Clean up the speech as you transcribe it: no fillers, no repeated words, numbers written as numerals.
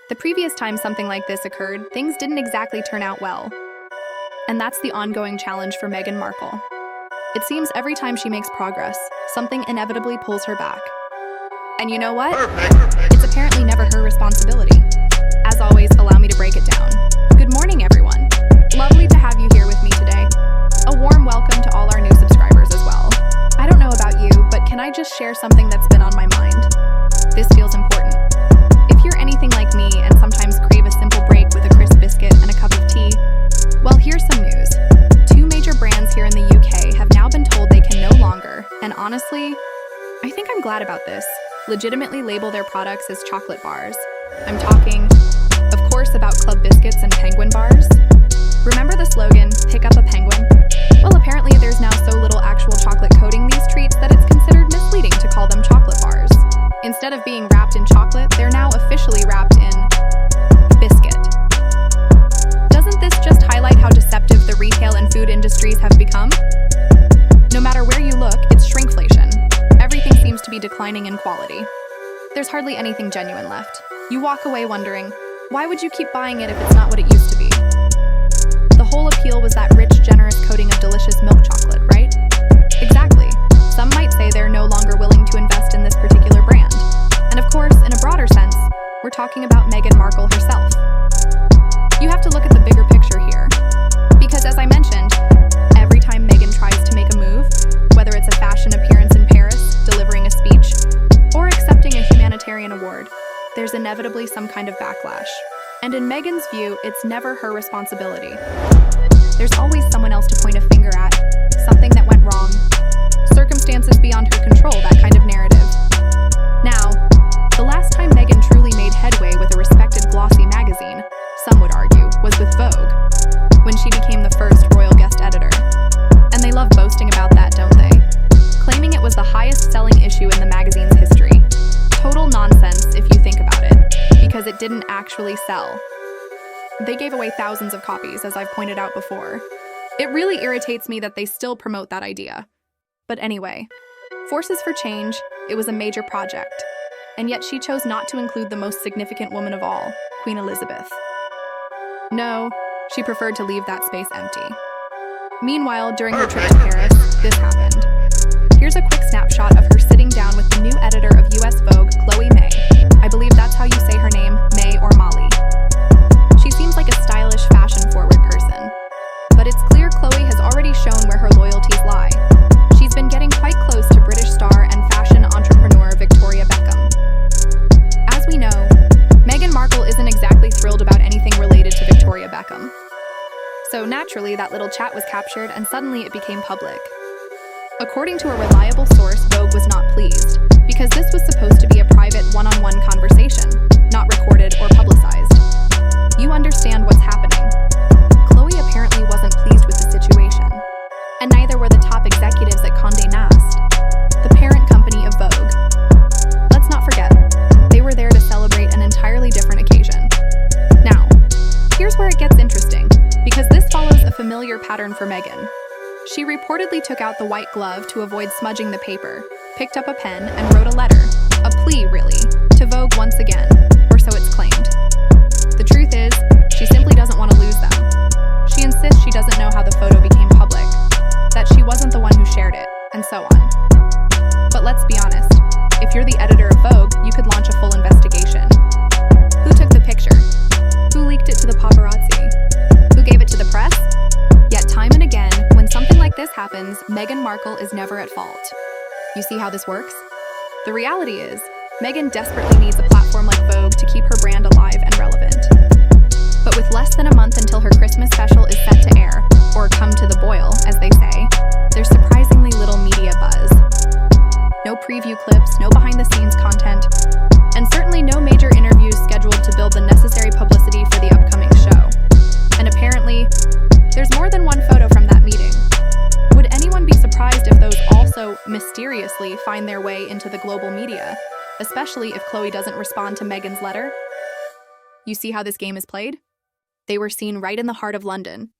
The previous time something like this occurred, things didn't exactly turn out well. And that's the ongoing challenge for Meghan Markle. It seems every time she makes progress, something inevitably pulls her back. And you know what? It's apparently never her responsibility. As always, allow me to break it down. Good morning, everyone. Lovely to have you here with me today. A warm welcome to all our new subscribers as well. I don't know about you, but can I just share something that's been on my mind? This feels important. If you're anything like me and sometimes crave a simple break with a crisp biscuit and a cup of tea, well, here's some news. 2 major brands here in the UK have now been told they can no longer, and honestly, I think I'm glad about this, legitimately label their products as chocolate bars. I'm talking, of course, about Club biscuits and penguin bars. Remember the slogan, pick up a penguin? Well, apparently there's now so little actual chocolate coating these treats that it's considered misleading to call them chocolate bars. Instead of being wrapped in chocolate, they're now officially wrapped in biscuit. Doesn't this just highlight how deceptive the retail and food industries have become? No matter where you look, it's shrinkflation. Everything seems to be declining in quality. There's hardly anything genuine left. You walk away wondering, why would you keep buying it if it's not what it used to be? The whole appeal was that rich, generous coating of delicious milk chocolate, right? Exactly. Some might say they're no longer willing to invest in this particular brand. And of course, in a broader sense, we're talking about Meghan Markle herself. You have to look at the bigger picture here. Because as I mentioned, every time Meghan tries to make a move, whether it's a fashion appearance in Paris, delivering a speech, or accepting a humanitarian award, there's inevitably some kind of backlash. And in Meghan's view, it's never her responsibility. There's always someone else to point a finger at, something that went wrong, circumstances beyond her control, that kind of narrative. Now, the last time Meghan truly made headway with a respected glossy magazine, some would argue, was with Vogue, when she became the first royal guest editor. And they love boasting about that, don't they? Claiming it was the highest-selling issue in the magazine's history. Total nonsense if you think about it, because it didn't actually sell. They gave away thousands of copies, as I've pointed out before. It really irritates me that they still promote that idea. But anyway, forces for change, it was a major project. And yet she chose not to include the most significant woman of all, Queen Elizabeth. No, she preferred to leave that space empty. Meanwhile, during her trip to Paris, this happened. Here's a quick snapshot of her sitting down with the new editor of US Vogue, Khloe Mey. I believe that's how you say her name, May or Molly. She seems like a stylish, fashion-forward person. But it's clear Khloe has already shown where her loyalties lie. She's been getting quite close to British star and fashion entrepreneur Victoria Beckham. As we know, Meghan Markle isn't exactly thrilled about anything related to Victoria Beckham. So naturally, that little chat was captured and suddenly it became public. According to a reliable source, Vogue was not pleased, because this was supposed to be a private one-on-one conversation, not recorded or publicized. You understand what's happening. Khloe apparently wasn't pleased with the situation, and neither were the top executives at Condé Nast, the parent company of Vogue. Let's not forget, they were there to celebrate an entirely different occasion. Now, here's where it gets interesting, because this follows a familiar pattern for Meghan. She reportedly took out the white glove to avoid smudging the paper, picked up a pen, and wrote a letter, a plea really, to Vogue once again, or so it's claimed. The truth is, she simply doesn't want to lose them. She insists she doesn't know how the photo became public, that she wasn't the one who shared it, and so on. But let's be honest, if you're the editor of Vogue, you could launch a full investigation. Who took the picture? Who leaked it to the paparazzi? Who gave it to the press? Yet time and again, when something like this happens, Meghan Markle is never at fault. You see how this works? The reality is, Meghan desperately needs a platform like Vogue to keep her brand alive and relevant. But with less than a month until her Christmas special is set to air, or come to the boil, as they say, there's surprisingly little media buzz. No preview clips, no behind-the-scenes content, and certainly no major interviews scheduled to build the necessary publicity for the upcoming show. And apparently, there's more than one photo from that meeting. Would anyone be surprised if those also mysteriously find their way into the global media, especially if Khloe doesn't respond to Meghan's letter? You see how this game is played? They were seen right in the heart of London,